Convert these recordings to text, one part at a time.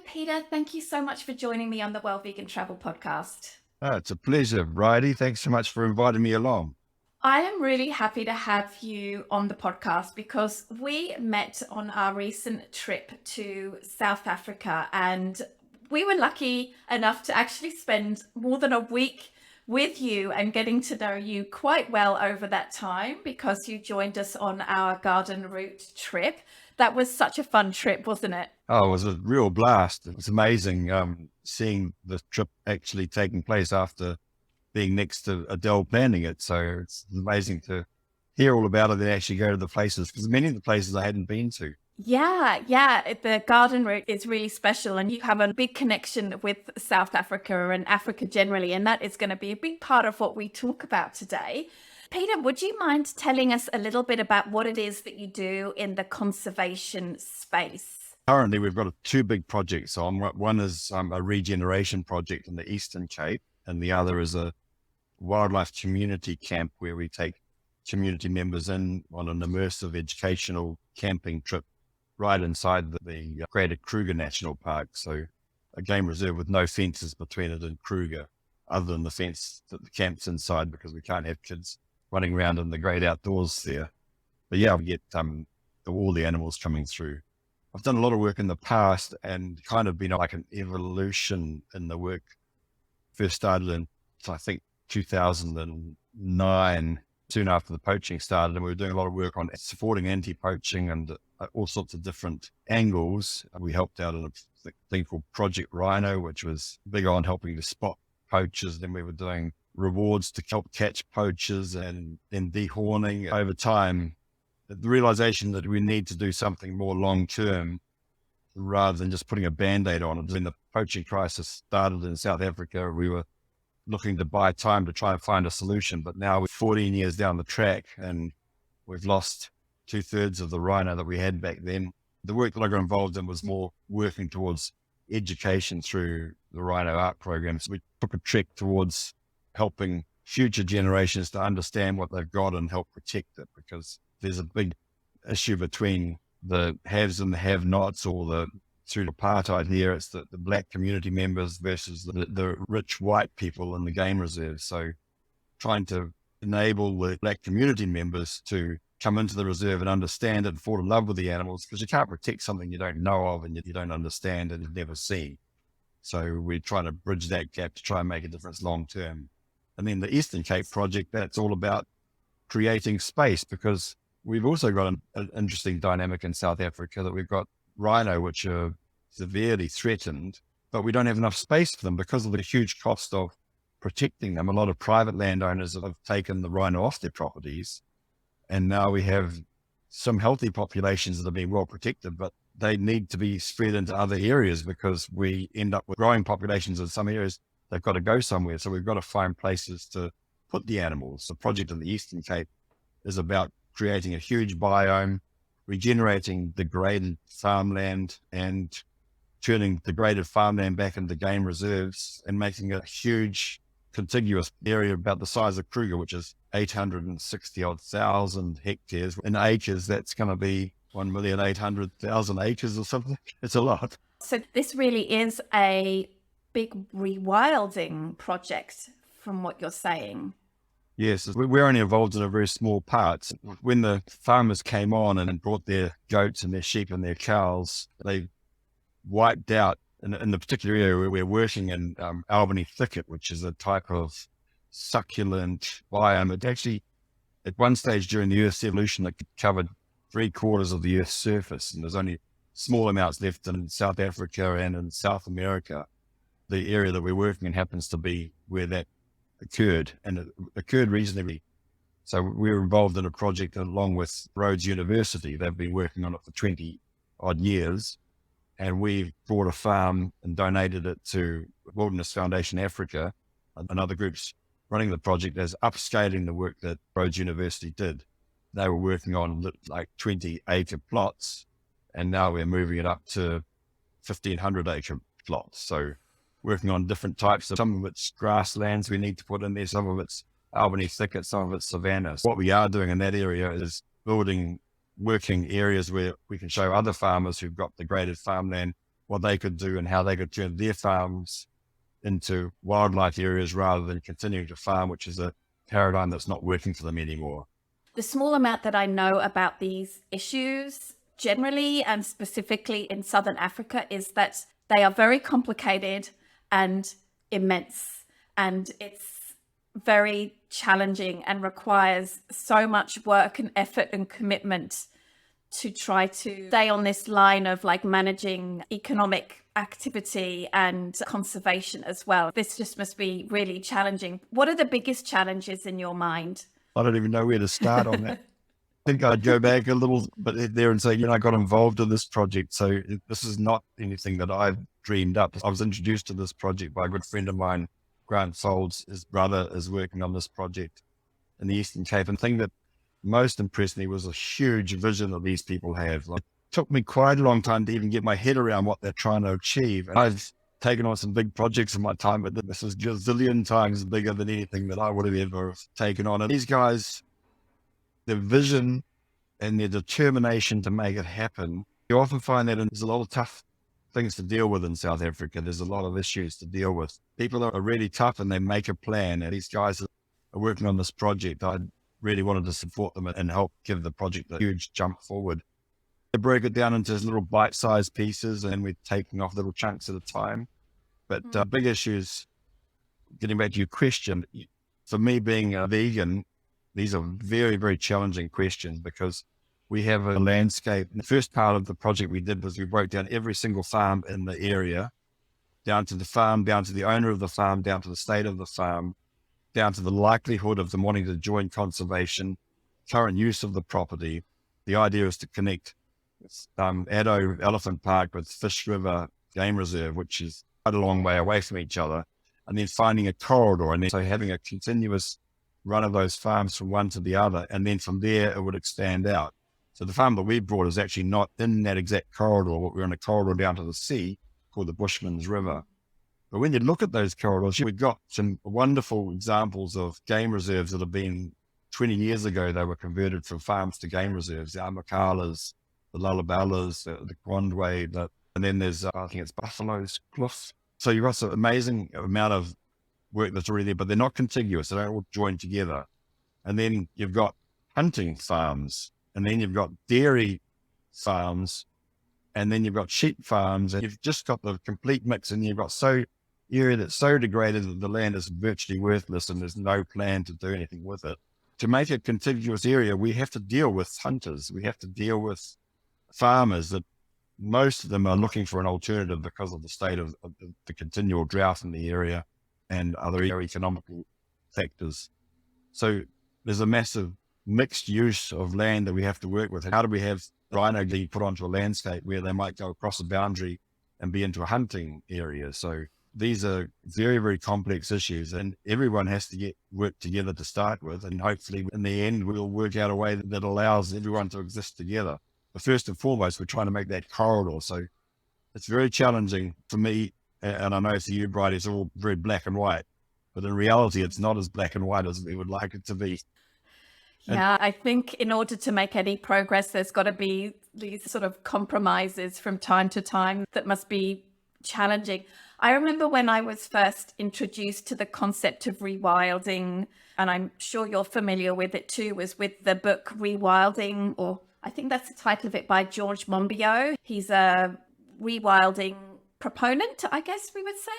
Peter. Thank you so much for joining me on the Well Vegan Travel podcast. It's a pleasure, Bridie. Thanks so much for inviting me along. I am really happy to have you on the podcast because we met on our recent trip to South Africa, and we were lucky enough to actually spend more than a week with you and getting to know you quite well over that time because you joined us on our garden route trip. That was such a fun trip, wasn't it? Oh, it was a real blast. It was amazing seeing the trip actually taking place after being next to Adele planning it. So it's amazing to hear all about it and actually go to the places, because many of the places I hadn't been to. Yeah. The garden route is really special, and you have a big connection with South Africa and Africa generally, and that is going to be a big part of what we talk about today. Peter, would you mind telling us a little bit about what it is that you do in the conservation space? Currently, we've got two big projects on. One is a regeneration project in the Eastern Cape, and the other is a wildlife community camp where we take community members in on an immersive educational camping trip right inside the Greater Kruger National Park. So a game reserve with no fences between it and Kruger, other than the fence that the camp's inside, because we can't have kids running around in the great outdoors there. But yeah, we get all the animals coming through. I've done a lot of work in the past and kind of been like an evolution in the work. First started in, I think, 2009, soon after the poaching started, and we were doing a lot of work on supporting anti-poaching and all sorts of different angles. We helped out in a thing called Project Rhino, which was big on helping to spot poachers. Then we were doing rewards to help catch poachers, and then dehorning. Over time, the realization that we need to do something more long-term rather than just putting a Band-Aid on it. When the poaching crisis started in South Africa, we were looking to buy time to try and find a solution. But now we're 14 years down the track and we've lost 2/3 of the rhino that we had back then. The work that I got involved in was more working towards education through the Rhino Art program. So we took a trek towards helping future generations to understand what they've got and help protect it, because there's a big issue between the haves and the have-nots, or through apartheid here, it's the black community members versus the rich white people in the game reserve. So trying to enable the black community members to come into the reserve and understand it and fall in love with the animals, because you can't protect something you don't know of and you don't understand and you've never seen. So we're trying to bridge that gap to try and make a difference long term. And then the Eastern Cape project, that's all about creating space, because we've also got an interesting dynamic in South Africa that we've got rhino, which are severely threatened, but we don't have enough space for them because of the huge cost of protecting them. A lot of private landowners have taken the rhino off their properties, and now we have some healthy populations that are being well protected, but they need to be spread into other areas because we end up with growing populations in some areas. They've got to go somewhere. So we've got to find places to put the animals. The project in the Eastern Cape is about creating a huge biome, regenerating degraded farmland and turning degraded farmland back into game reserves and making a huge contiguous area about the size of Kruger, which is 860,000 hectares. In acres, that's going to be 1,800,000 acres or something. It's a lot. So this really is a big rewilding project from what you're saying. Yes, we're only involved in a very small part. When the farmers came on and brought their goats and their sheep and their cows, they wiped out, in the particular area where we're working in, Albany thicket, which is a type of succulent biome. It actually, at one stage during the Earth's evolution, it covered 3/4 of the Earth's surface, and there's only small amounts left in South Africa and in South America. The area that we're working in happens to be where that occurred, and it occurred reasonably. So we were involved in a project along with Rhodes University. They've been working on it for 20 odd years, and we've bought a farm and donated it to Wilderness Foundation Africa. Another group's running the project as upscaling the work that Rhodes University did. They were working on like 20-acre plots, and now we're moving it up to 1,500-acre plots. So working on different types of, some of it's grasslands we need to put in there, some of it's Albany thicket, some of it's savanna. So what we are doing in that area is building working areas where we can show other farmers who've got degraded farmland what they could do and how they could turn their farms into wildlife areas rather than continuing to farm, which is a paradigm that's not working for them anymore. The small amount that I know about these issues generally and specifically in Southern Africa is that they are very complicated and immense, and it's very challenging and requires so much work and effort and commitment to try to stay on this line of like managing economic activity and conservation as well. This just must be really challenging. What are the biggest challenges in your mind? I don't even know where to start on that. I think I'd go back a little bit there and say, I got involved in this project. So this is not anything that I've dreamed up. I was introduced to this project by a good friend of mine, Grant Folds. His brother is working on this project in the Eastern Cape. And the thing that most impressed me was a huge vision that these people have. Like, it took me quite a long time to even get my head around what they're trying to achieve. And I've taken on some big projects in my time, but this is just a zillion times bigger than anything that I would have ever taken on. And these guys, their vision and their determination to make it happen, you often find that there's a lot of tough things to deal with in South Africa. There's a lot of issues to deal with. People are really tough and they make a plan. And these guys are working on this project. I really wanted to support them and help give the project a huge jump forward. They broke it down into little bite-sized pieces and we're taking off little chunks at a time. But big issues, getting back to your question, for me being a vegan, these are very, very challenging questions because we have a landscape. The first part of the project we did was we broke down every single farm in the area, down to the farm, down to the owner of the farm, down to the state of the farm, down to the likelihood of them wanting to join conservation, current use of the property. The idea is to connect Adele Elephant Park with Fish River Game Reserve, which is quite a long way away from each other, and then finding a corridor and then so having a continuous run of those farms from one to the other, and then from there it would expand out. So the farm that we brought is actually not in that exact corridor, but we're in a corridor down to the sea called the Bushman's River. But when you look at those corridors, we've got some wonderful examples of game reserves that have been 20 years ago, they were converted from farms to game reserves, the Amakalas, the Lullabellas, the Grondway, and then there's, I think it's Buffalo's Cliff. So you've got some amazing amount of work that's already there, but they're not contiguous. They don't all join together. And then you've got hunting farms, and then you've got dairy farms, and then you've got sheep farms, and you've just got the complete mix, and you've got area that's so degraded that the land is virtually worthless and there's no plan to do anything with it. To make a contiguous area, we have to deal with hunters. We have to deal with farmers that most of them are looking for an alternative because of the state of the continual drought in the area and other economical factors. So there's a massive mixed use of land that we have to work with. How do we have rhino be put onto a landscape where they might go across a boundary and be into a hunting area? So these are very, very complex issues, and everyone has to work together to start with. And hopefully in the end, we'll work out a way that allows everyone to exist together. But first and foremost, we're trying to make that corridor. So it's very challenging for me. And I know for you, Bridie, it's all very black and white, but in reality, it's not as black and white as we would like it to be. Yeah, I think in order to make any progress, there's got to be these sort of compromises from time to time that must be challenging. I remember when I was first introduced to the concept of rewilding, and I'm sure you're familiar with it too, was with the book Rewilding, or I think that's the title of it, by George Monbiot. He's a rewilding proponent, I guess we would say.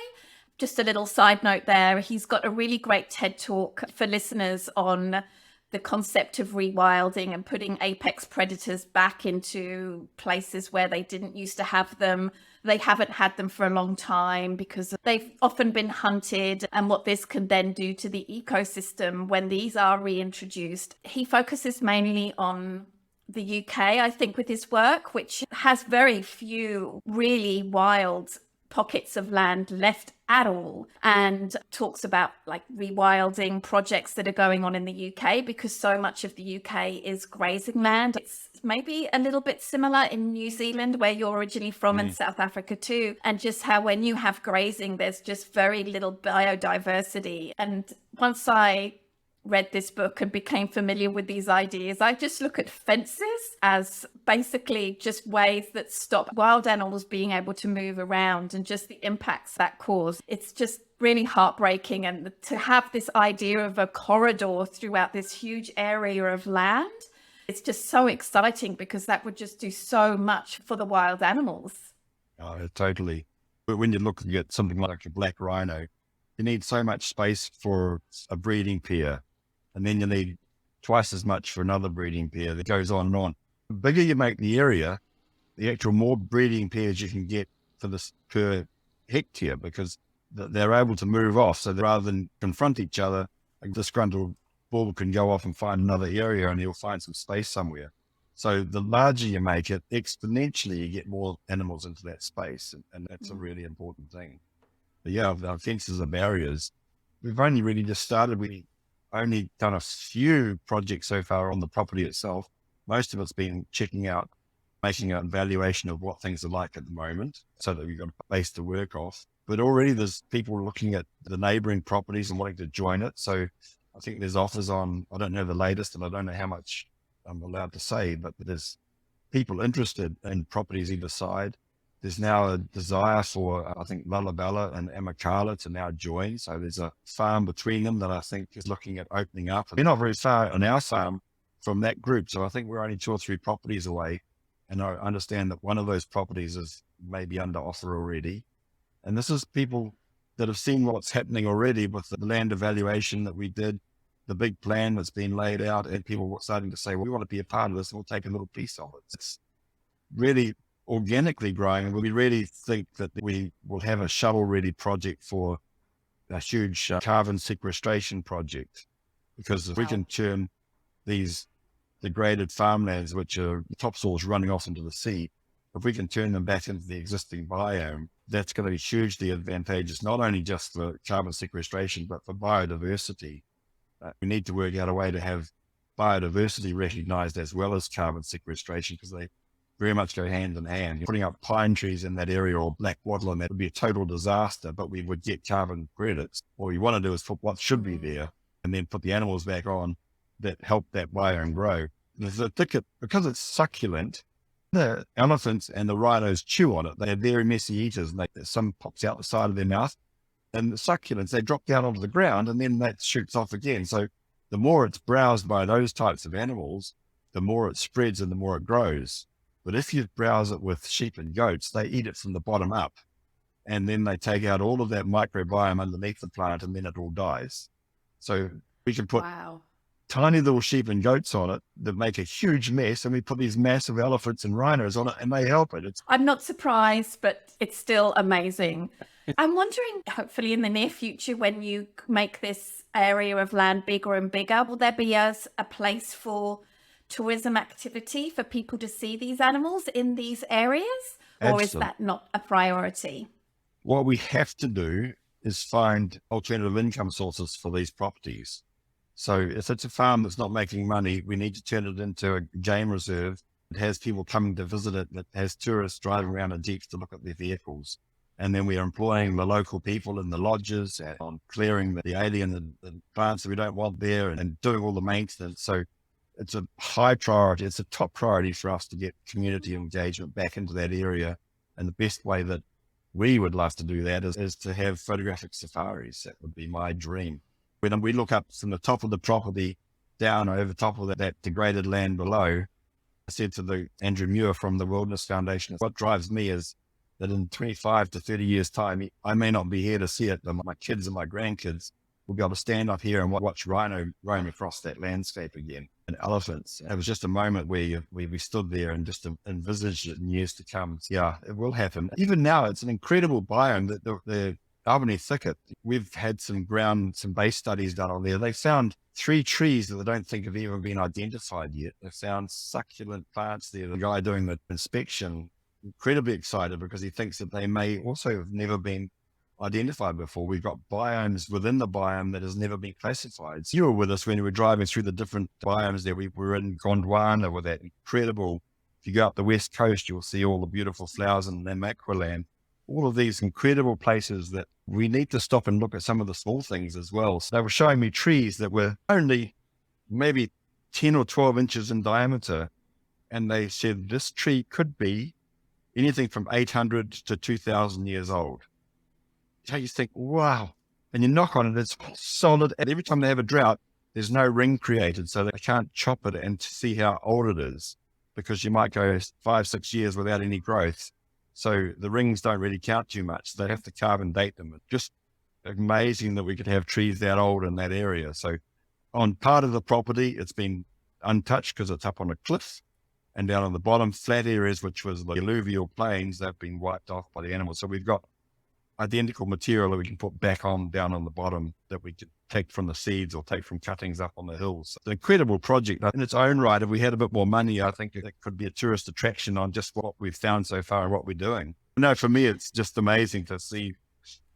Just a little side note there. He's got a really great TED talk for listeners on the concept of rewilding and putting apex predators back into places where they didn't used to have them. They haven't had them for a long time because they've often been hunted, and what this can then do to the ecosystem when these are reintroduced. He focuses mainly on the UK, I think, with his work, which has very few really wild pockets of land left at all, and talks about like rewilding projects that are going on in the UK because so much of the UK is grazing land. It's maybe a little bit similar in New Zealand, where you're originally from, and South Africa too, and just how when you have grazing, there's just very little biodiversity. And once I read this book and became familiar with these ideas, I just look at fences as basically just ways that stop wild animals being able to move around and just the impacts that cause. It's just really heartbreaking. And to have this idea of a corridor throughout this huge area of land, it's just so exciting because that would just do so much for the wild animals. Oh, totally. But when you're looking at something like a black rhino, you need so much space for a breeding pair, and then you need twice as much for another breeding pair. That goes on and on. The bigger you make the area, the actual more breeding pairs you can get for this per hectare, because they're able to move off. So that rather than confront each other, a disgruntled bull can go off and find another area and he'll find some space somewhere. So the larger you make it, exponentially you get more animals into that space. And that's a really important thing. But yeah, our fences are barriers. We've only really just started. We only done a few projects so far on the property itself. Most of it's been checking out, making an evaluation of what things are like at the moment so that we've got a base to work off. But already there's people looking at the neighbouring properties and wanting to join it. So I think there's offers on, I don't know the latest and I don't know how much I'm allowed to say, but there's people interested in properties either side. There's now a desire for, I think, Lalabella and Amakala to now join. So there's a farm between them that I think is looking at opening up. We're not very far on our farm from that group. So I think we're only 2 or 3 properties away. And I understand that one of those properties is maybe under offer already. And this is people that have seen what's happening already with the land evaluation that we did, the big plan that's been laid out, and people were starting to say, well, we want to be a part of this, and we'll take a little piece of it. It's really organically growing, and we really think that we will have a shovel-ready project for a huge carbon sequestration project, because if we can turn these degraded farmlands, which are topsoils running off into the sea, if we can turn them back into the existing biome, that's going to be hugely advantageous, not only just for carbon sequestration, but for biodiversity. We need to work out a way to have biodiversity recognized as well as carbon sequestration, because they very much go hand in hand. Putting up pine trees in that area or black wattle, and that would be a total disaster, but we would get carbon credits. What we want to do is put what should be there and then put the animals back on that help that biome grow. There's a ticket, because it's succulent, the elephants and the rhinos chew on it. They are very messy eaters, and some pops out the side of their mouth. And the succulents, they drop down onto the ground and then that shoots off again. So the more it's browsed by those types of animals, the more it spreads and the more it grows. But if you browse it with sheep and goats, they eat it from the bottom up. And then they take out all of that microbiome underneath the plant and then it all dies. So we can put tiny little sheep and goats on it that make a huge mess, and we put these massive elephants and rhinos on it and they help it. I'm not surprised, but it's still amazing. I'm wondering, hopefully in the near future, when you make this area of land bigger and bigger, will there be a place for tourism activity for people to see these animals in these areas? Or is that not a priority? What we have to do is find alternative income sources for these properties. So if it's a farm that's not making money, we need to turn it into a game reserve. It has people coming to visit it, that has tourists driving around in jeeps to look at their vehicles. And then we are employing the local people in the lodges and on clearing the alien and plants that we don't want there and doing all the maintenance. So it's a high priority. It's a top priority for us to get community engagement back into that area. And the best way that we would love to do that is to have photographic safaris. That would be my dream. When we look up from the top of the property down over top of that degraded land below, I said to Andrew Muir from the Wilderness Foundation, what drives me is that in 25 to 30 years' time, I may not be here to see it, but my kids and my grandkids will be able to stand up here and watch rhino roam across that landscape again, and elephants. It was just a moment where we stood there and just envisaged it in years to come. So yeah, it will happen. Even now, it's an incredible biome. That the Albany thicket, we've had some base studies done on there. They found 3 trees that they don't think have even been identified yet. They found succulent plants there. The guy doing the inspection, incredibly excited because he thinks that they may also have never been identified before. We've got biomes within the biome that has never been classified. So you were with us when we were driving through the different biomes there. We were in Gondwana with that incredible, if you go up the west coast, you'll see all the beautiful flowers in Namakwa land. all of these incredible places that we need to stop and look at some of the small things as well. So they were showing me trees that were only maybe 10 or 12 inches in diameter. And they said this tree could be anything from 800 to 2,000 years old. So you think, wow. And you knock on it, it's solid. And every time they have a drought, there's no ring created. So they can't chop it and see how old it is, because you might go 5-6 years without any growth. So the rings don't really count too much. They have to carbon date them. It's just amazing that we could have trees that old in that area. So on part of the property, it's been untouched because it's up on a cliff. And down on the bottom, flat areas, which was the alluvial plains, they've been wiped off by the animals. So we've got identical material that we can put back on down on the bottom that we could take from the seeds or take from cuttings up on the hills. It's an incredible project in its own right. If we had a bit more money, I think it could be a tourist attraction on just what we've found so far and what we're doing. No, for me, it's just amazing to see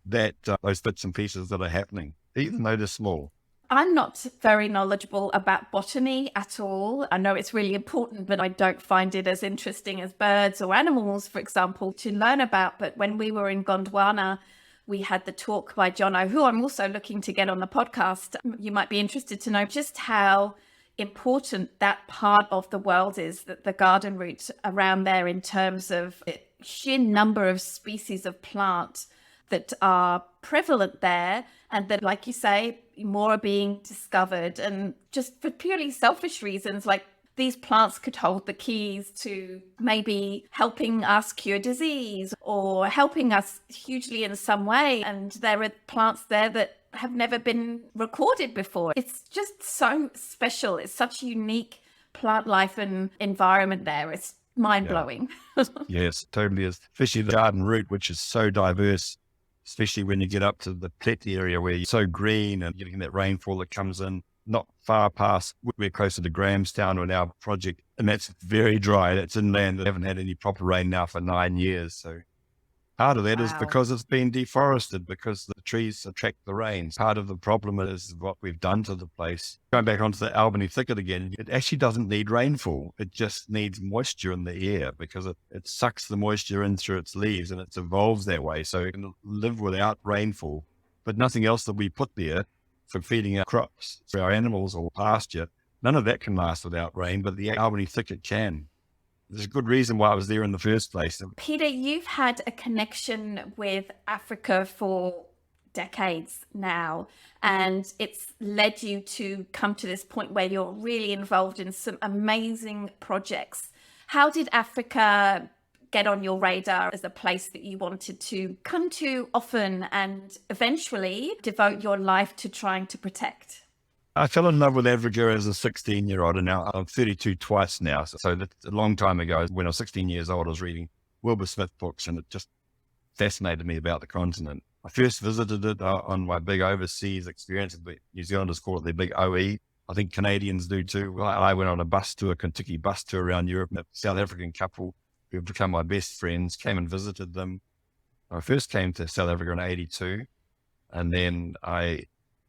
that those bits and pieces that are happening, even though they're small. I'm not very knowledgeable about botany at all. I know it's really important, but I don't find it as interesting as birds or animals, for example, to learn about. But when we were in Gondwana, we had the talk by Jono, who I'm also looking to get on the podcast. You might be interested to know just how important that part of the world is, that the garden route around there, in terms of the sheer number of species of plant that are prevalent there, and that, like you say, more are being discovered. And just for purely selfish reasons, like these plants could hold the keys to maybe helping us cure disease or helping us hugely in some way. And there are plants there that have never been recorded before. It's just so special. It's such a unique plant life and environment there. It's mind-blowing. Yeah. Yes, totally is. Especially the garden route, which is so diverse, especially when you get up to the Plet area where you're so green and getting that rainfall that comes in not far past. We're closer to Grahamstown in our project, and that's very dry. That's inland. They haven't had any proper rain now for 9 years. So part of that is because it's been deforested, because the trees attract the rain. Part of the problem is what we've done to the place. Going back onto the Albany thicket again, it actually doesn't need rainfall. It just needs moisture in the air, because it sucks the moisture in through its leaves, and it evolves that way. So it can live without rainfall, but nothing else that we put there for feeding our crops, for our animals or pasture, none of that can last without rain, but the Albany thicket can. There's a good reason why I was there in the first place. Peter, you've had a connection with Africa for decades now, and it's led you to come to this point where you're really involved in some amazing projects. How did Africa get on your radar as a place that you wanted to come to often and eventually devote your life to trying to protect? I fell in love with Africa as a 16-year-old, and now I'm 32 twice now. So that's a long time ago. When I was 16 years old, I was reading Wilbur Smith books, and it just fascinated me about the continent. I first visited it on my big overseas experience. New Zealanders call it their big OE. I think Canadians do too. I went on a bus tour, a Kentucky bus tour around Europe. A South African couple who have become my best friends came and visited them. I first came to South Africa in 82, and then I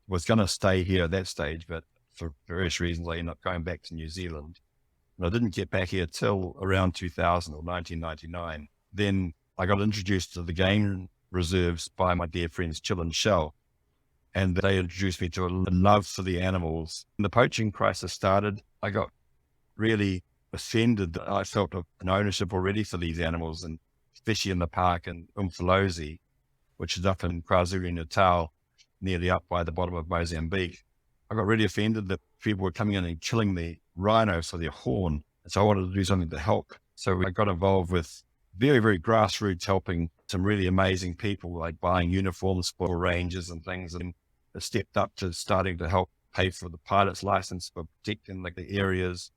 was going to stay here at that stage, but for various reasons, I ended up going back to New Zealand. And I didn't get back here till around 2000 or 1999. Then I got introduced to the game reserves by my dear friends Chill and Shell, and they introduced me to a love for the animals. When the poaching crisis started, I got really offended that I felt an ownership already for these animals, and especially in the park in Umfolozi, which is up in KwaZulu-Natal, nearly up by the bottom of Mozambique. I got really offended that people were coming in and killing the rhino for their horn. And so I wanted to do something to help. So I got involved with very, very grassroots, helping some really amazing people, like buying uniforms for rangers and things. And I stepped up to starting to help pay for the pilot's license for protecting the areas.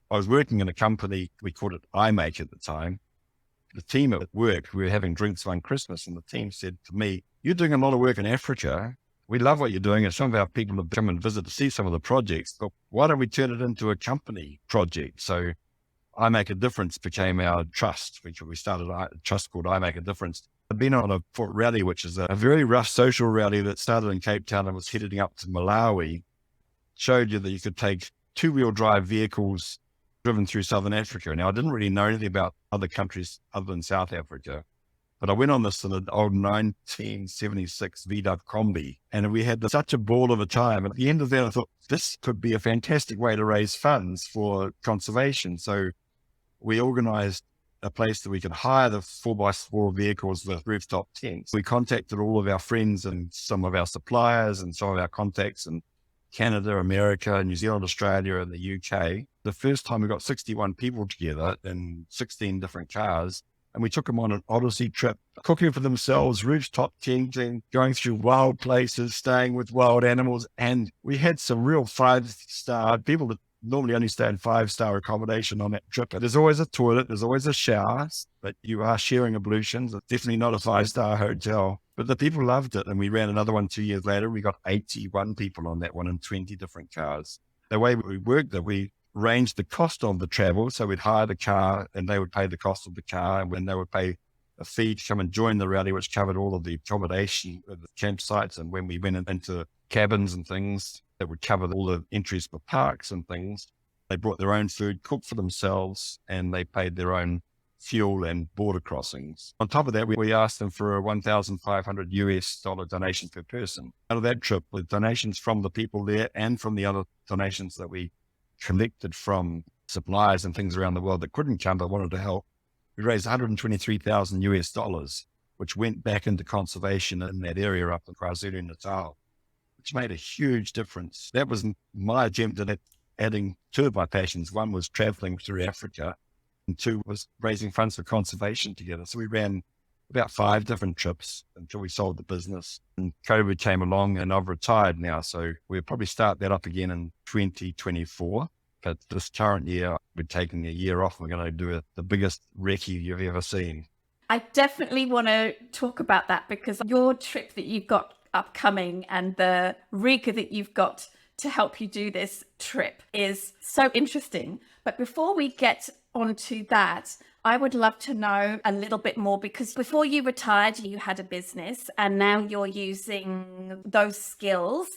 I was working in a company, we called it iMake at the time. The team at work, we were having drinks one Christmas, and the team said to me, "You're doing a lot of work in Africa. We love what you're doing, and some of our people have come and visit to see some of the projects, but why don't we turn it into a company project?" So I Make a Difference became our trust. We started a trust called I Make a Difference. I've been on a rally, which is a very rough social rally that started in Cape Town and was heading up to Malawi. Showed you that you could take two-wheel drive vehicles driven through Southern Africa. Now, I didn't really know anything about other countries other than South Africa. But I went on this in an old 1976 VW Combi, and we had such a ball of a time. And at the end of that, I thought this could be a fantastic way to raise funds for conservation. So we organized a place that we could hire the 4x4 vehicles with rooftop tents. We contacted all of our friends and some of our suppliers and some of our contacts in Canada, America, New Zealand, Australia, and the UK. The first time we got 61 people together in 16 different cars, and we took them on an odyssey trip, cooking for themselves, rooftop tenting, going through wild places, staying with wild animals. And we had some real 5-star people that normally only stay in 5-star accommodation on that trip. There's always a toilet, there's always a shower, but you are sharing ablutions. It's definitely not a 5-star hotel. But the people loved it. And we ran another one 2 years later. We got 81 people on that one in 20 different cars. The way we worked that, we arranged the cost of the travel. So we'd hire the car and they would pay the cost of the car. And when they would pay a fee to come and join the rally, which covered all of the accommodation at the campsites. And when we went into cabins and things, that would cover all the entries for parks and things. They brought their own food, cooked for themselves, and they paid their own fuel and border crossings. On top of that, we asked them for a $1,500 donation per person. Out of that trip, with donations from the people there and from the other donations that we collected from suppliers and things around the world that couldn't come but wanted to help, we raised $123,000, which went back into conservation in that area up in KwaZulu-Natal, which made a huge difference. That was my attempt at adding two of my passions. One was traveling through Africa, and two was raising funds for conservation together. So we ran about 5 different trips until we sold the business. And COVID came along, and I've retired now. So we'll probably start that up again in 2024. But this current year, we're taking a year off. We're going to do the biggest recce you've ever seen. I definitely want to talk about that, because your trip that you've got upcoming and the rig that you've got to help you do this trip is so interesting. But before we get onto that, I would love to know a little bit more, because before you retired, you had a business and now you're using those skills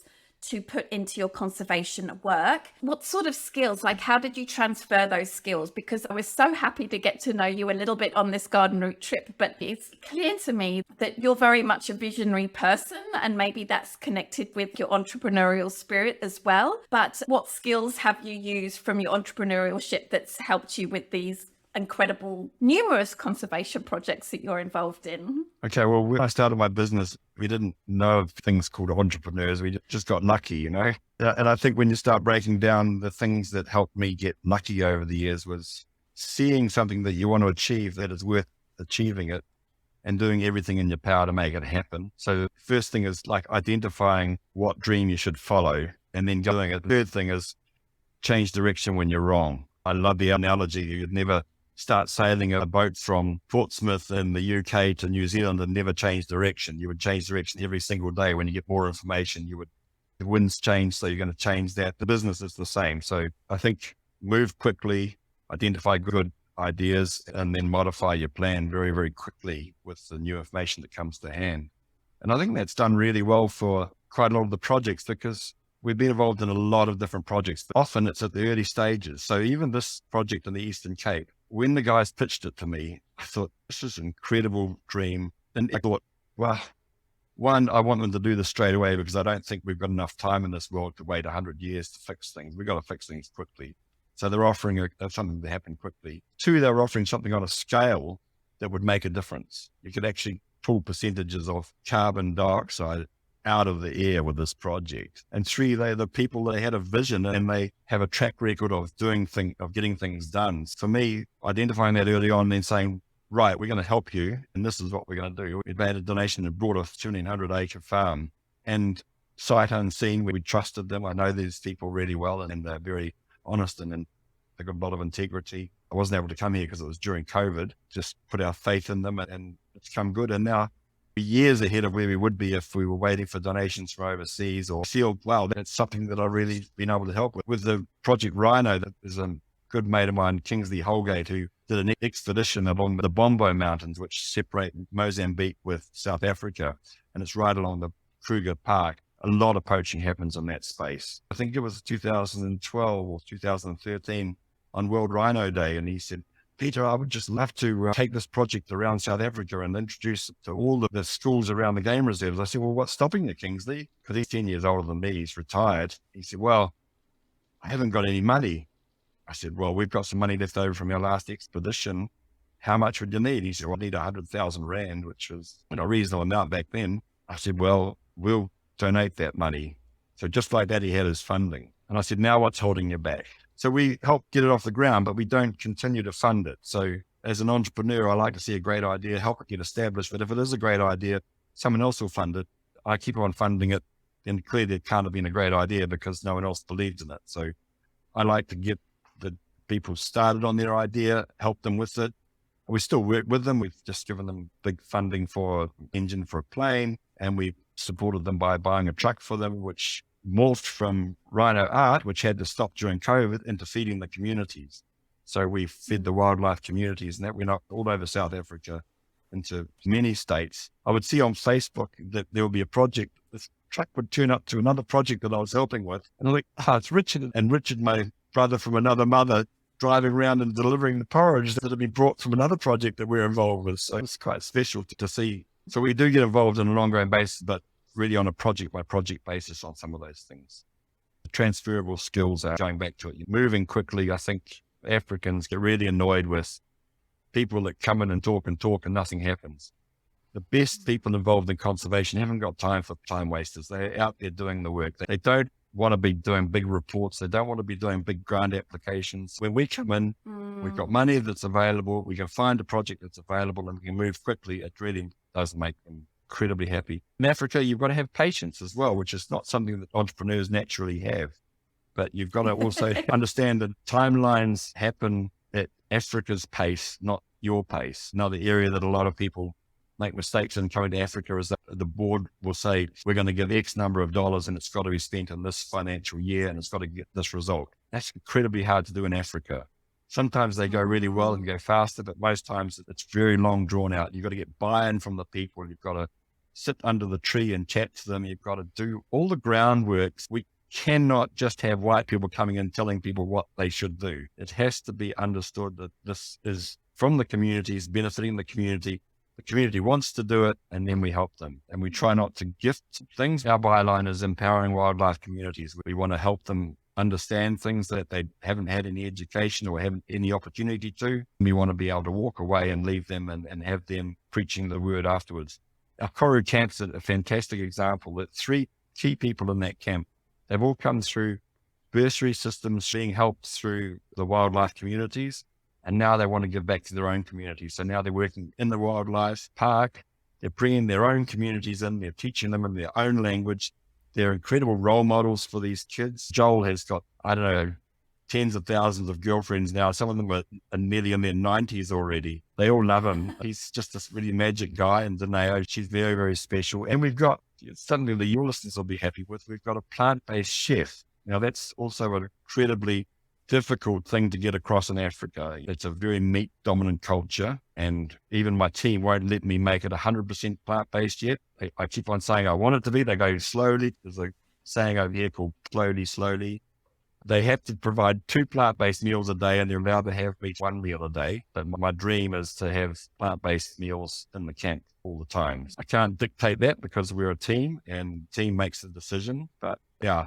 to put into your conservation work. What sort of skills, like how did you transfer those skills? Because I was so happy to get to know you a little bit on this garden route trip, but it's clear to me that you're very much a visionary person, and maybe that's connected with your entrepreneurial spirit as well. But what skills have you used from your entrepreneurship that's helped you with these incredible, numerous conservation projects that you're involved in? Okay, well, when I started my business, we didn't know of things called entrepreneurs. We just got lucky, you know? And I think when you start breaking down the things that helped me get lucky over the years was seeing something that you want to achieve that is worth achieving it and doing everything in your power to make it happen. So the first thing is like identifying what dream you should follow and then doing it. The third thing is change direction when you're wrong. I love the analogy. You'd never start sailing a boat from Portsmouth in the UK to New Zealand and never change direction. You would change direction every single day. When you get more information, the winds change, so you're going to change that. The business is the same. So I think move quickly, identify good ideas, and then modify your plan very, very quickly with the new information that comes to hand. And I think that's done really well for quite a lot of the projects, because we've been involved in a lot of different projects. Often it's at the early stages. So even this project in the Eastern Cape, when the guys pitched it to me, I thought, this is an incredible dream. And I thought, well, one, I want them to do this straight away, because I don't think we've got enough time in this world to wait 100 years to fix things. We've got to fix things quickly. So they're offering something to happen quickly. Two, they're offering something on a scale that would make a difference. You could actually pull percentages of carbon dioxide out of the air with this project. And three, they're the people that had a vision and they have a track record of getting things done. For me, identifying that early on and then saying, right, we're going to help you, and this is what we're going to do. We made a donation and brought a 1,700-acre farm, and sight unseen, we trusted them. I know these people really well, and they're very honest, and they've got a lot of integrity. I wasn't able to come here because it was during COVID. Just put our faith in them, and it's come good. And now we're years ahead of where we would be if we were waiting for donations from overseas, or feel, wow, that's something that I've really been able to help with. With the Project Rhino, that is a good mate of mine, Kingsley Holgate, who did an expedition along the Bombo Mountains, which separate Mozambique with South Africa. And it's right along the Kruger Park. A lot of poaching happens in that space. I think it was 2012 or 2013 on World Rhino Day. And he said, Peter, I would just love to take this project around South Africa and introduce it to all the schools around the game reserves. I said, well, what's stopping you, Kingsley? Because he's 10 years older than me. He's retired. He said, well, I haven't got any money. I said, well, we've got some money left over from our last expedition. How much would you need? He said, well, I need 100,000 Rand, which was a reasonable amount back then. I said, well, we'll donate that money. So just like that, he had his funding. And I said, now what's holding you back? So we help get it off the ground, but we don't continue to fund it. So as an entrepreneur, I like to see a great idea, help it get established. But if it is a great idea, someone else will fund it. I keep on funding it. Then clearly it can't have been a great idea because no one else believed in it. So I like to get the people started on their idea, help them with it. We still work with them. We've just given them big funding for an engine for a plane, and we supported them by buying a truck for them, which morphed from rhino art, which had to stop during COVID, into feeding the communities. So we fed the wildlife communities, and that went up all over South Africa into many states. I would see on Facebook that there would be a project. This truck would turn up to another project that I was helping with. And I'm like, it's Richard. And Richard, my brother from another mother, driving around and delivering the porridge that had been brought from another project that we're involved with. So it's quite special to see. So we do get involved on an ongoing basis, but really on a project by project basis on some of those things. The transferable skills are going back to it. You're moving quickly. I think Africans get really annoyed with people that come in and talk and nothing happens. The best people involved in conservation haven't got time for time wasters. They're out there doing the work. They don't want to be doing big reports. They don't want to be doing big grant applications. When we come in, we've got money that's available. We can find a project that's available and we can move quickly. It really does make them incredibly happy. In Africa, you've got to have patience as well, which is not something that entrepreneurs naturally have. But you've got to also understand that timelines happen at Africa's pace, not your pace. Another area that a lot of people make mistakes in coming to Africa is that the board will say, we're going to give X number of dollars and it's got to be spent in this financial year and it's got to get this result. That's incredibly hard to do in Africa. Sometimes they go really well and go faster, but most times it's very long drawn out. You've got to get buy-in from the people. You've got to sit under the tree and chat to them. You've got to do all the groundwork. We cannot just have white people coming in telling people what they should do. It has to be understood that this is from the communities, benefiting the community. The community wants to do it, and then we help them. And we try not to gift things. Our byline is empowering wildlife communities. We want to help them understand things that they haven't had any education or haven't any opportunity to. We want to be able to walk away and leave them and have them preaching the word afterwards. Our Koru camp's a fantastic example that 3 key people in that camp, they've all come through bursary systems being helped through the wildlife communities. And now they want to give back to their own communities. So now they're working in the wildlife park. They're bringing their own communities in. They're teaching them in their own language. They're incredible role models for these kids. Joel has got, I don't know, tens of thousands of girlfriends now. Some of them are nearly in their 90s already. They all love him. He's just this really magic guy. And Danae, she's very, very special. And we've got, something that your listeners will be happy with, we've got a plant-based chef. Now that's also an incredibly difficult thing to get across in Africa. It's a very meat dominant culture, and even my team won't let me make it 100% plant-based yet. I keep on saying I want it to be. They go slowly. There's a saying over here called slowly. They have to provide 2 plant-based meals a day, and they're allowed to have meat 1 meal a day. But my dream is to have plant-based meals in the camp all the time. I can't dictate that because we're a team and the team makes the decision. But yeah,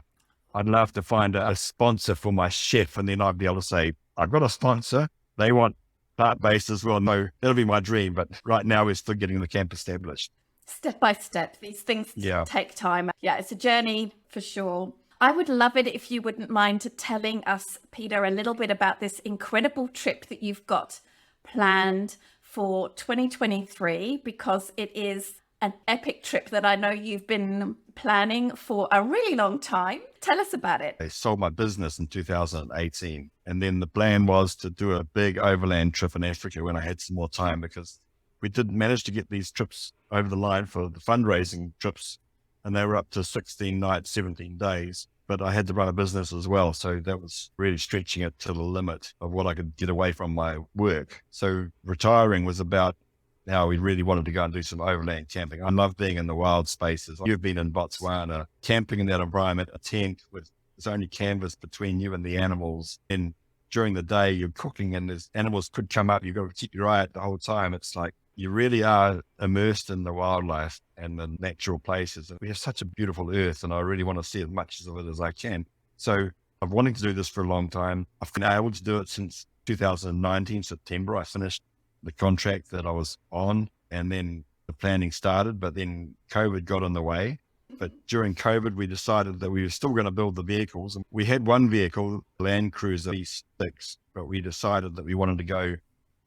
I'd love to find a sponsor for my chef, and then I'd be able to say, I've got a sponsor. They want plant-based as well. No, that'll be my dream. But right now we're still getting the camp established. Step by step, these things take time. Yeah, it's a journey for sure. I would love it if you wouldn't mind telling us, Peter, a little bit about this incredible trip that you've got planned for 2023, because it is an epic trip that I know you've been planning for a really long time. Tell us about it. I sold my business in 2018. And then the plan was to do a big overland trip in Africa when I had some more time, because we did manage to get these trips over the line for the fundraising trips. And they were up to 16 nights, 17 days. But I had to run a business as well. So that was really stretching it to the limit of what I could get away from my work. So retiring was about now we really wanted to go and do some overland camping. I love being in the wild spaces. You've been in Botswana, camping in that environment, a tent with there's only canvas between you and the animals, and during the day you're cooking and there's animals could come up. You've got to keep your eye out the whole time. It's like you really are immersed in the wildlife and the natural places. We have such a beautiful earth, and I really want to see as much of it as I can. So I've wanted to do this for a long time. I've been able to do it since 2019, September. I finished the contract that I was on, and then the planning started, but then COVID got in the way. But during COVID, we decided that we were still going to build the vehicles. And we had one vehicle, Land Cruiser V6, but we decided that we wanted to go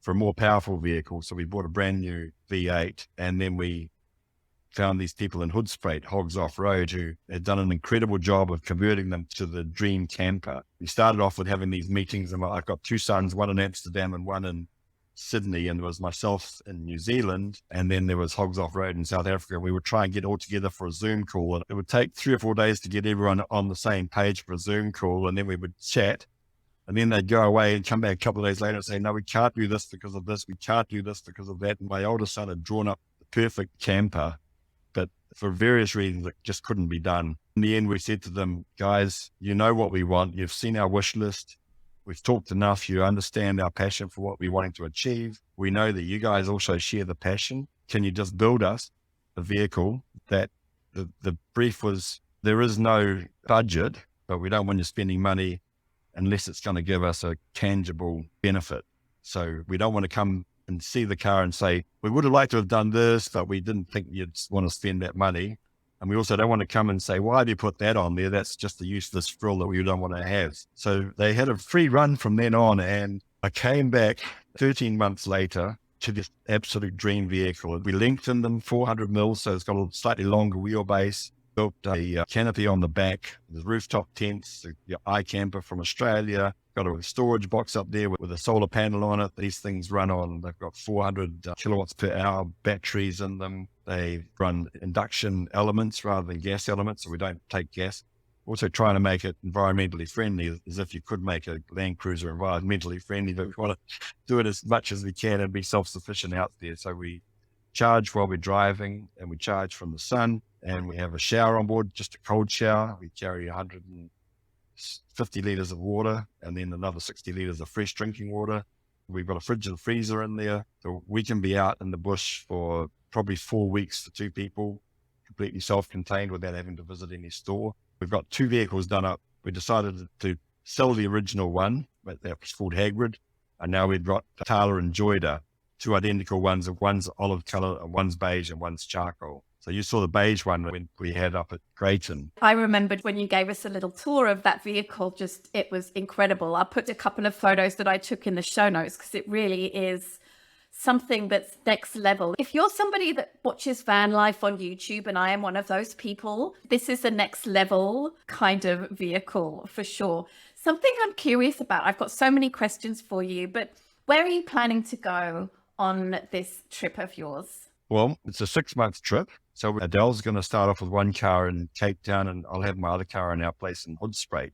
for a more powerful vehicle. So we bought a brand new V8, and then we found these people in Hoedspruit, Hogs Off Road, who had done an incredible job of converting them to the dream camper. We started off with having these meetings, and I've got two sons, one in Amsterdam and one in Sydney, and there was myself in New Zealand, and then there was Hogs Off Road in South Africa. We would try and get all together for a Zoom call, and it would take 3 or 4 days to get everyone on the same page for a Zoom call, and then we would chat, and then they'd go away and come back a couple of days later and say, no, we can't do this because of this, we can't do this because of that. And my oldest son had drawn up the perfect camper, but for various reasons, it just couldn't be done. In the end, we said to them, guys, you know what we want. You've seen our wish list. We've talked enough. You understand our passion for what we're wanting to achieve. We know that you guys also share the passion. Can you just build us a vehicle that the brief was, there is no budget, but we don't want you spending money unless it's going to give us a tangible benefit. So we don't want to come and see the car and say, we would have liked to have done this, but we didn't think you'd want to spend that money. And we also don't want to come and say, why have you put that on there? That's just a useless frill that we don't want to have. So they had a free run from then on. And I came back 13 months later to this absolute dream vehicle. We lengthened them 400 mils, so it's got a slightly longer wheelbase, built a canopy on the back, the rooftop tents, your iCamper from Australia, got a storage box up there with a solar panel on it. These things run on, they've got 400 kilowatts per hour batteries in them. They run induction elements rather than gas elements, so we don't take gas. Also trying to make it environmentally friendly, as if you could make a Land Cruiser environmentally friendly, but we want to do it as much as we can and be self-sufficient out there. So we charge while we're driving, and we charge from the sun, and we have a shower on board, just a cold shower. We carry 150 litres of water, and then another 60 litres of fresh drinking water. We've got a fridge and freezer in there, so we can be out in the bush for probably 4 weeks for 2 people, completely self-contained without having to visit any store. We've got 2 vehicles done up. We decided to sell the original one, but that was called Hagrid, and now we've got Tala and Joyda, 2 identical ones. One's olive colour, and one's beige, and one's charcoal. So you saw the beige one when we had up at Grayton. I remembered when you gave us a little tour of that vehicle, just it was incredible. I'll put a couple of photos that I took in the show notes because it really is something that's next level. If you're somebody that watches van life on YouTube, and I am one of those people, this is a next level kind of vehicle for sure. Something I'm curious about, I've got so many questions for you, but where are you planning to go on this trip of yours? Well, it's a 6-month trip. So Adele's going to start off with one car in Cape Town, and I'll have my other car in our place in Hoedspruit.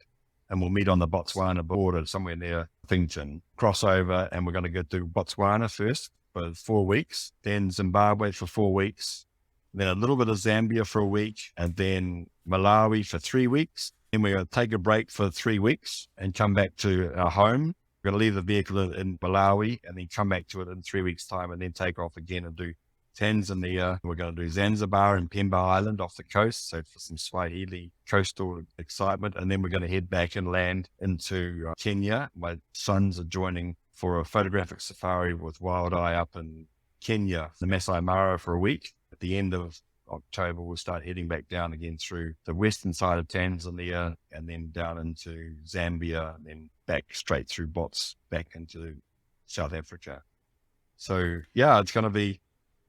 And we'll meet on the Botswana border somewhere near Huffington. Crossover, and we're going to go to Botswana first for 4 weeks, then Zimbabwe for 4 weeks, then a little bit of Zambia for a week, and then Malawi for 3 weeks. Then we're going to take a break for 3 weeks and come back to our home. We're going to leave the vehicle in Malawi and then come back to it in 3 weeks' time, and then take off again and do Tanzania. We're going to do Zanzibar and Pemba Island off the coast, so for some Swahili coastal excitement. And then we're going to head back and land into Kenya. My sons are joining for a photographic safari with Wild Eye up in Kenya, the Masai Mara, for a week. At the end of October, we'll start heading back down again through the western side of Tanzania, and then down into Zambia, and then back straight through Bots back into South Africa. So yeah, it's going to be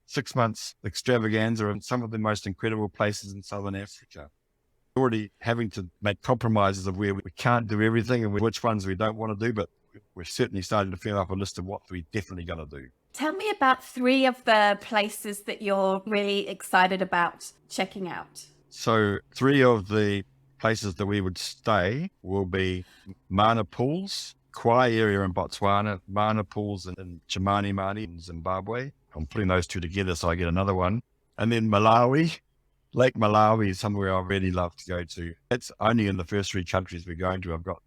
6 months extravaganza in some of the most incredible places in Southern Africa. Already having to make compromises of where we can't do everything and which ones we don't want to do, but we're certainly starting to fill up a list of what we're definitely going to do. Tell me about 3 of the places that you're really excited about checking out. So 3 of the places that we would stay will be Mana Pools, Kwai area in Botswana, Mana Pools in Chimanimani in Zimbabwe. I'm putting those 2 together so I get another one. And then Malawi. Lake Malawi is somewhere I really love to go to. It's only in the first 3 countries we're going to. I've got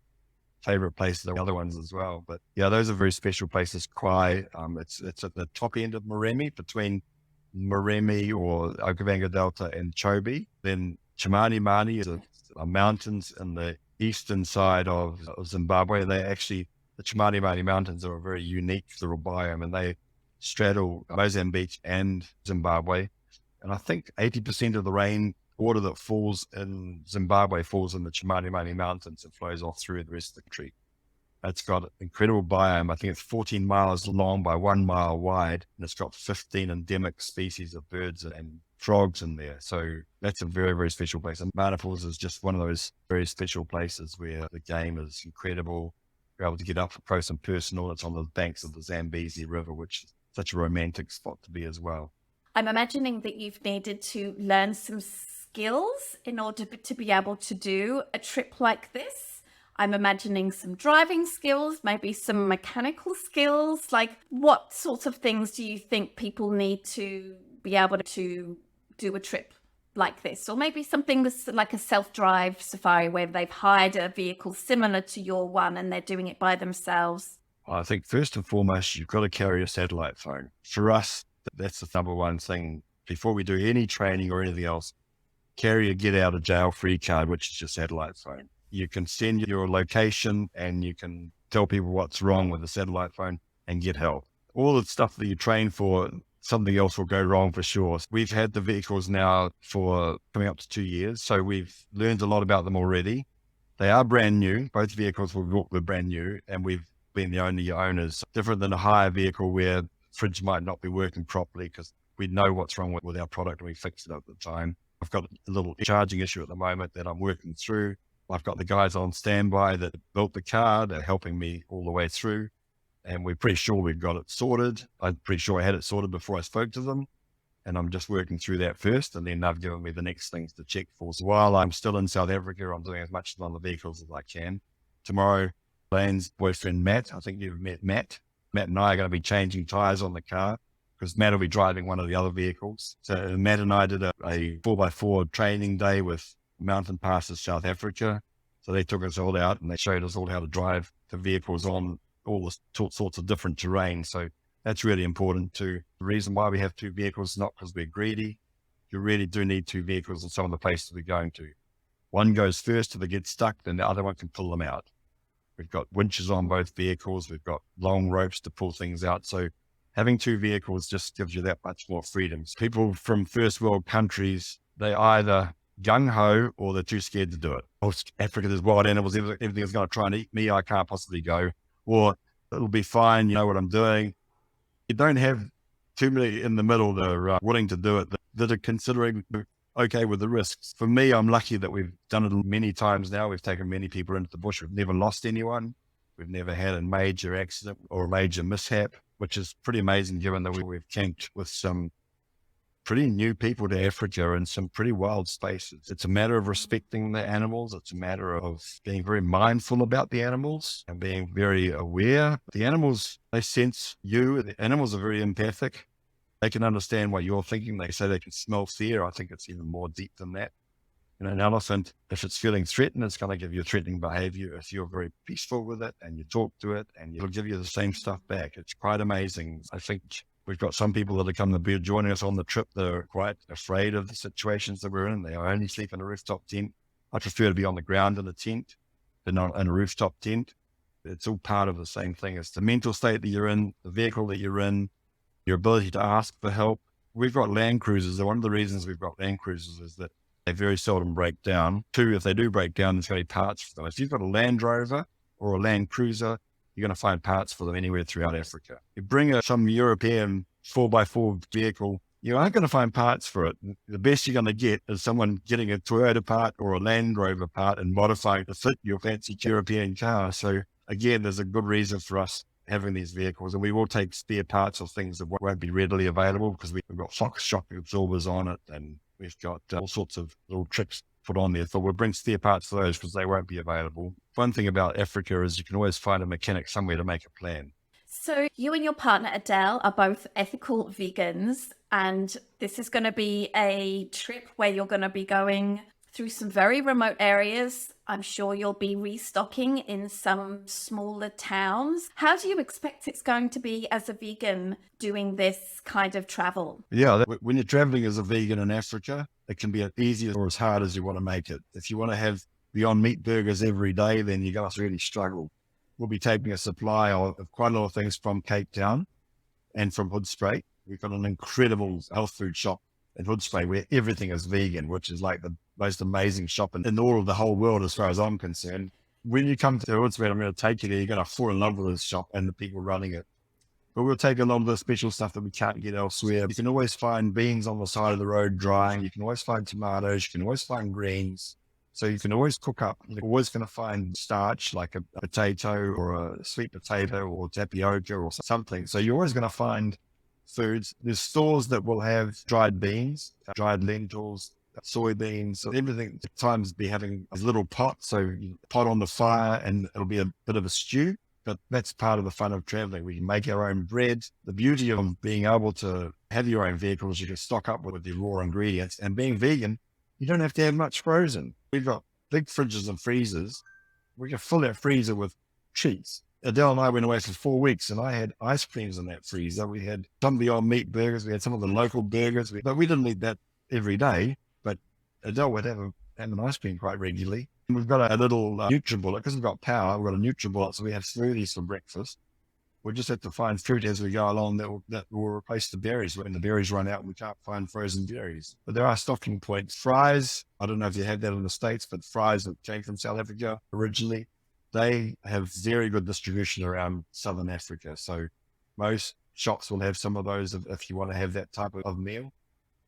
favorite places, the other ones as well. But yeah, those are very special places. Kwai, it's at the top end of Moremi, between Moremi or Okavango Delta and Chobe. Then Chimani Mani is a mountains in the eastern side of Zimbabwe. They actually, the Chimani Mani Mountains are a very unique little biome, and they straddle Mozambique and Zimbabwe. And I think 80% of the rain water that falls in Zimbabwe falls in the Chimani Mani Mountains and flows off through the rest of the country. It's got an incredible biome. I think it's 14 miles long by 1 mile wide, and it's got 15 endemic species of birds and frogs in there. So that's a very, very special place. And Mana Falls is just one of those very special places where the game is incredible. You're able to get up close and personal. It's on the banks of the Zambezi River, which is such a romantic spot to be as well. I'm imagining that you've needed to learn some skills in order to be able to do a trip like this. I'm imagining some driving skills, maybe some mechanical skills. Like, what sorts of things do you think people need to be able to do a trip like this? Or maybe something that's like a self-drive safari where they've hired a vehicle similar to your one and they're doing it by themselves. I think first and foremost, you've got to carry a satellite phone. For us, that's the number one thing. Before we do any training or anything else, carry a get out of jail free card, which is your satellite phone. You can send your location and you can tell people what's wrong with the satellite phone and get help. All the stuff that you train for, something else will go wrong for sure. We've had the vehicles now for coming up to 2 years, so we've learned a lot about them already. They are brand new. Both vehicles we've bought were brand new, and we've been the only owners. Different than a hire vehicle where fridge might not be working properly, because we know what's wrong with our product and we fixed it at the time. I've got a little charging issue at the moment that I'm working through. I've got the guys on standby that built the car. They're helping me all the way through, and we're pretty sure we've got it sorted. I'm pretty sure I had it sorted before I spoke to them, and I'm just working through that first, and then they've given me the next things to check for. So while I'm still in South Africa, I'm doing as much on the vehicles as I can. Tomorrow, Lane's boyfriend, Matt, I think you've met Matt. Matt and I are going to be changing tires on the car, because Matt will be driving one of the other vehicles. So Matt and I did a 4x4 training day with Mountain Passes South Africa. So they took us all out and they showed us all how to drive the vehicles on all the sorts of different terrain. So that's really important too. The reason why we have two vehicles is not because we're greedy. You really do need two vehicles in some of the places we're going to. One goes first. If they get stuck, then the other one can pull them out. We've got winches on both vehicles. We've got long ropes to pull things out. So having two vehicles just gives you that much more freedom. People from first world countries, they either gung-ho or they're too scared to do it. Oh, Africa, there's wild animals, everything is going to try and eat me, I can't possibly go. Or it'll be fine, you know what I'm doing. You don't have too many in the middle that are willing to do it, that are considering okay with the risks. For me, I'm lucky that we've done it many times now. We've taken many people into the bush. We've never lost anyone. We've never had a major accident or a major mishap, which is pretty amazing given that we've camped with some pretty new people to Africa in some pretty wild spaces. It's a matter of respecting the animals. It's a matter of being very mindful about the animals and being very aware. The animals, they sense you. The animals are very empathic. They can understand what you're thinking. They say they can smell fear. I think it's even more deep than that. You know, an elephant, if it's feeling threatened, it's going to give you threatening behavior. If you're very peaceful with it and you talk to it, and it'll give you the same stuff back. It's quite amazing. I think we've got some people that are coming to be joining us on the trip that are quite afraid of the situations that we're in. They only sleep in a rooftop tent. I prefer to be on the ground in a tent than not in a rooftop tent. It's all part of the same thing. It's the mental state that you're in, the vehicle that you're in, your ability to ask for help. We've got Land Cruisers. One of the reasons we've got Land Cruisers is that they very seldom break down. Two, if they do break down, there's going to be parts for them. If you've got a Land Rover or a Land Cruiser, you're going to find parts for them anywhere throughout Africa. You bring some European 4x4 vehicle, you aren't going to find parts for it. The best you're going to get is someone getting a Toyota part or a Land Rover part and modifying to fit your fancy European car. So again, there's a good reason for us having these vehicles, and we will take spare parts of things that won't be readily available because we've got shock absorbers on it, and we've got all sorts of little tricks put on there. So we'll bring spare parts for those because they won't be available. One thing about Africa is you can always find a mechanic somewhere to make a plan. So you and your partner Adele are both ethical vegans, and this is going to be a trip where you're going to be going through some very remote areas. I'm sure you'll be restocking in some smaller towns. How do you expect it's going to be as a vegan doing this kind of travel? Yeah, when you're traveling as a vegan in Africa, it can be as easy or as hard as you want to make it. If you want to have Beyond Meat burgers every day, then you're going to really struggle. We'll be taking a supply of quite a lot of things from Cape Town and from Hoedspruit. We've got an incredible health food shop in Hoedspruit where everything is vegan, which is like the most amazing shop in all of the whole world as far as I'm concerned. When you come to Hoedspruit, I'm going to take you there. You're going to fall in love with this shop and the people running it. But we'll take a lot of the special stuff that we can't get elsewhere. You can always find beans on the side of the road drying. You can always find tomatoes. You can always find greens. So you can always cook up. You're always going to find starch like a potato or a sweet potato or tapioca or something. So you're always going to find foods. There's stores that will have dried beans, dried lentils, soybeans, so everything. At times be having a little pot. So you pot on the fire and it'll be a bit of a stew. But that's part of the fun of traveling. We can make our own bread. The beauty of being able to have your own vehicles, you can stock up with your raw ingredients. And being vegan, you don't have to have much frozen. We've got big fridges and freezers. We can fill that freezer with treats. Adele and I went away for 4 weeks and I had ice creams in that freezer. We had some Beyond Meat burgers. We had some of the local burgers. But we didn't eat that every day. But Adele would have an ice cream quite regularly. We've got a little NutriBullet, because we've got power, we've got a NutriBullet, so we have smoothies for breakfast. We just have to find fruit as we go along that will replace the berries when the berries run out and we can't find frozen berries. But there are stocking points. Fries, I don't know if you have that in the States, but fries that came from South Africa originally, they have very good distribution around Southern Africa. So most shops will have some of those if you want to have that type of meal.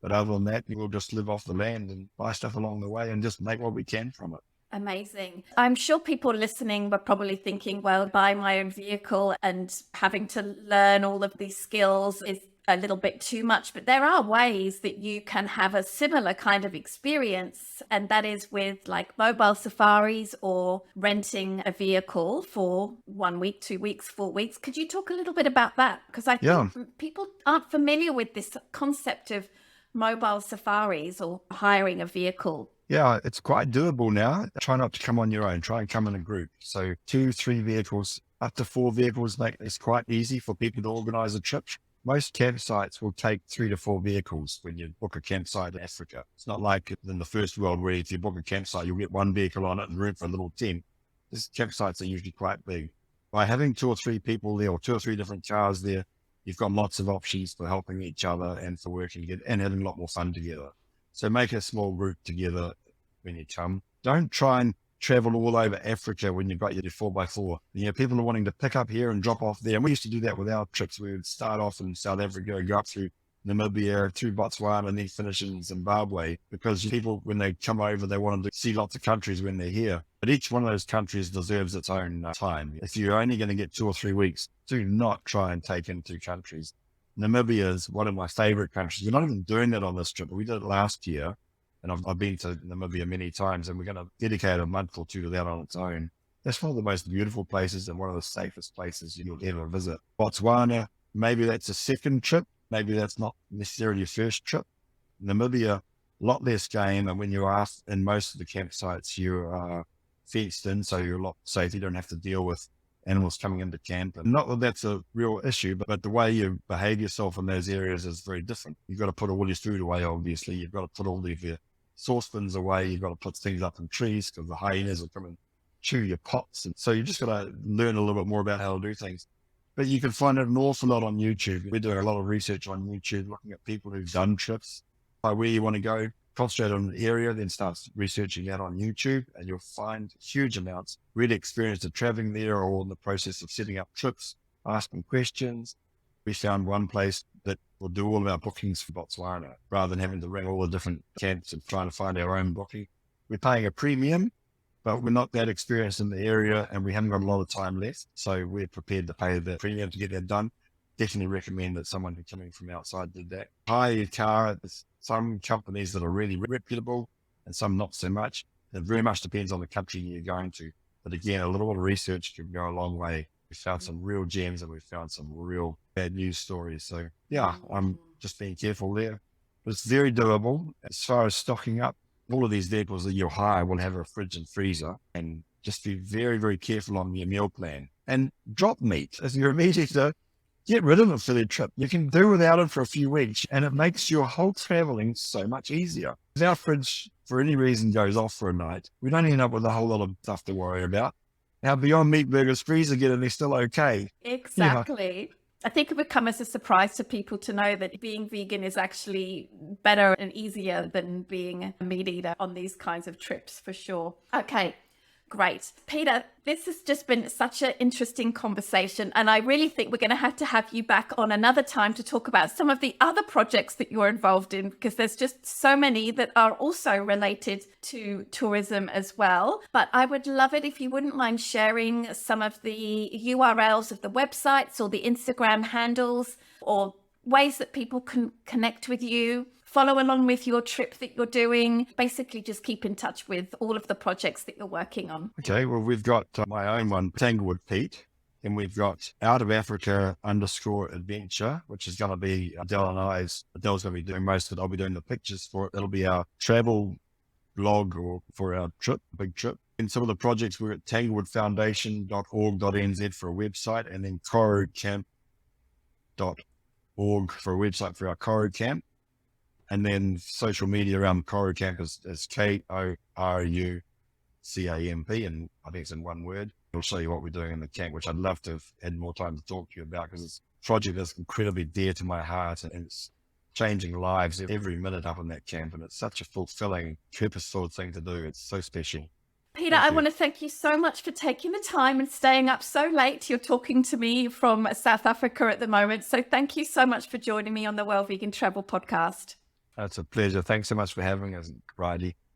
But other than that, we'll just live off the land and buy stuff along the way and just make what we can from it. Amazing. I'm sure people listening were probably thinking, well, buying my own vehicle and having to learn all of these skills is a little bit too much. But there are ways that you can have a similar kind of experience. And that is with like mobile safaris or renting a vehicle for 1 week, 2 weeks, 4 weeks. Could you talk a little bit about that? Because I think people aren't familiar with this concept of mobile safaris or hiring a vehicle. Yeah, it's quite doable now. Try not to come on your own. Try and come in a group. So 2, 3 vehicles, up to 4 vehicles make it's quite easy for people to organize a trip. Most campsites will take 3 to 4 vehicles when you book a campsite in Africa. It's not like in the first world where if you book a campsite, you'll get 1 vehicle on it and room for a little tent. These campsites are usually quite big. By having 2 or 3 people there or 2 or 3 different cars there, you've got lots of options for helping each other and for working together and having a lot more fun together. So make a small group together when you come. Don't try and travel all over Africa when you've got your 4x4. You know, people are wanting to pick up here and drop off there. And we used to do that with our trips. We would start off in South Africa, go up through Namibia, through Botswana, and then finish in Zimbabwe. Because people, when they come over, they want to see lots of countries when they're here. But each one of those countries deserves its own time. If you're only going to get 2 or 3 weeks, do not try and take in 2 countries. Namibia is one of my favorite countries. We're not even doing that on this trip, but we did it last year. And I've been to Namibia many times, and we're going to dedicate a month or 2 to that on its own. That's one of the most beautiful places and one of the safest places you'll ever visit. Botswana, maybe that's a second trip. Maybe that's not necessarily your first trip. Namibia, a lot less game. And when you are in most of the campsites, you are fenced in, so you're a lot safer. You don't have to deal with animals coming into camp. And not that that's a real issue, but the way you behave yourself in those areas is very different. You've got to put all your food away, obviously. You've got to put all of your saucepans away. You've got to put things up in trees because the hyenas will come and chew your pots. And so you just got to learn a little bit more about how to do things. But you can find it an awful lot on YouTube. We're doing a lot of research on YouTube, looking at people who've done trips, by where you want to go, concentrate on an area, then start researching that on YouTube, and you'll find huge amounts, really experienced at traveling there or in the process of setting up trips, asking questions. We found one place that will do all of our bookings for Botswana rather than having to ring all the different camps and trying to find our own booking. We're paying a premium, but we're not that experienced in the area and we haven't got a lot of time left. So we're prepared to pay the premium to get that done. Definitely recommend that someone who's coming from outside did that. Hire your car. There's some companies that are really reputable and some not so much. It very much depends on the country you're going to. But again, a little bit of research can go a long way. We found some real gems and we found some real bad news stories. So yeah, I'm just being careful there. But it's very doable. As far as stocking up, all of these vehicles that you hire will have a fridge and freezer, and just be very, very careful on your meal plan. And drop meat as your meat eater. Get rid of it for the trip. You can do without it for a few weeks, and it makes your whole traveling so much easier. If our fridge, for any reason, goes off for a night, we don't end up with a whole lot of stuff to worry about. Our Beyond Meat Burgers freezer get and they're still okay. Exactly. Yeah. I think it would come as a surprise to people to know that being vegan is actually better and easier than being a meat eater on these kinds of trips, for sure. Okay. Great. Peter, this has just been such an interesting conversation, and I really think we're going to have you back on another time to talk about some of the other projects that you're involved in, because there's just so many that are also related to tourism as well. But I would love it if you wouldn't mind sharing some of the URLs of the websites or the Instagram handles or ways that people can connect with you, follow along with your trip that you're doing, basically just keep in touch with all of the projects that you're working on. Okay, well, we've got my own one, Tanglewood Pete, and we've got Out of Africa _adventure, which is going to be Adele and I's. Adele's going to be doing most of it. I'll be doing the pictures for it. It'll be our travel blog or for our trip, big trip. And some of the projects, we're at tanglewoodfoundation.org.nz for a website, and then korocamp.org for a website for our Koro Camp. And then social media around Koro Camp is KORUCAMP, and I think it's in one word. It'll show you what we're doing in the camp, which I'd love to have had more time to talk to you about, because it's a project that's incredibly dear to my heart, and it's changing lives every minute up in that camp. And it's such a fulfilling, purposeful thing to do. It's so special. Peter, I want to thank you so much for taking the time and staying up so late. You're talking to me from South Africa at the moment. So thank you so much for joining me on the Well Vegan Travel podcast. It's a pleasure. Thanks so much for having us, Riley.